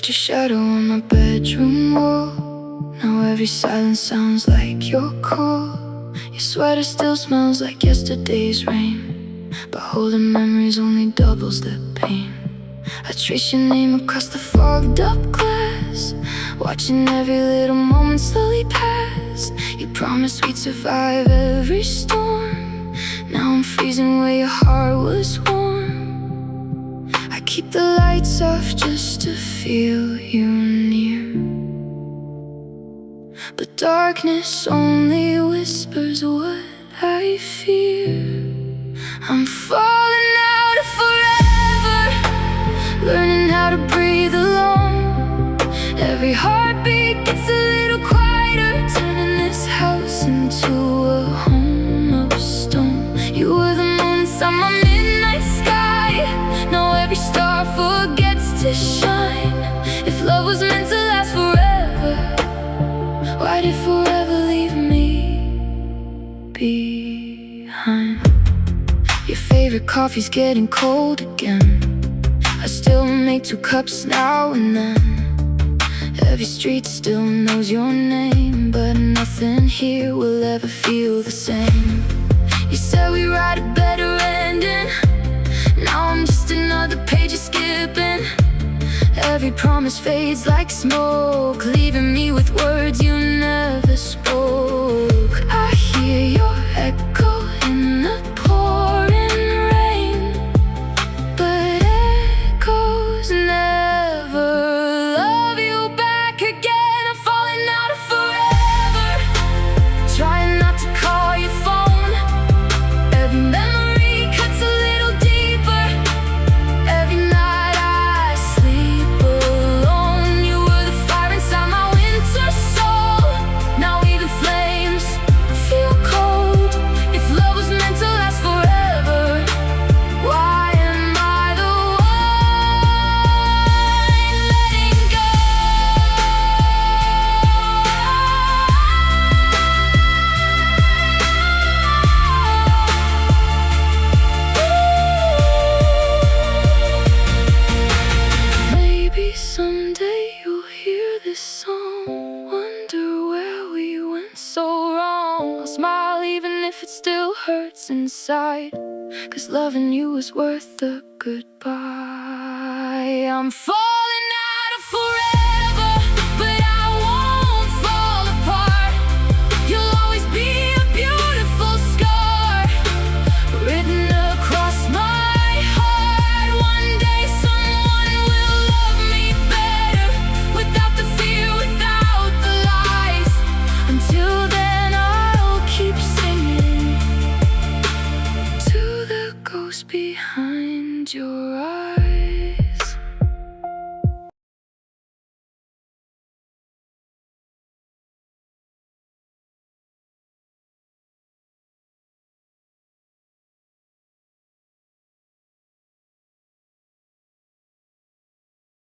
left your shadow on my bedroom wall. Now every silence sounds like your call. Your sweater still smells like yesterday's rain, but holding memories only doubles the pain. I trace your name across the fogged up glass, watching every little moment slowly pass. You promised we'd survive every storm. Now I'm freezing where your heart was warm. I keep the lights off just to feel you near, but darkness only whispers what I fear. I'm falling out of forever, learning how to breathe alone. Every heartbeat gets a little quieter, turning this house into a home of stone. You were the moon inside my midnight sky. Now every star forgets to shine. If love was meant to last forever, why did forever leave me behind? Your favorite coffee's getting cold again. I still make 2 cups now and then. Every street still knows your name, but nothing here will ever feel the same. You said we write a better ending. Now I'm just another page you're skipping. Every promise fades like smoke, leaving me with words you never spoke. I hear your echo in the pouring rain, but echoes never love you back again. I'm falling out of forever, trying not to call your phone. Every memory cuts a little deeper. Every night I sleep alone. You were the fire inside my winter soul. Now even flames feel cold. If love was meant to last forever, why am I the one letting go? Maybe someday you'll hear this song, wonder where we went so wrong. I'll smile even if it still hurts inside, 'cause loving you was worth the goodbye. I'm falling out of forever, but I won't fall apart. You'll always be a beautiful scar written across my heart. One day someone will love me better, without the fear, without the lies. Until then I'll keep singing to the ghost behind your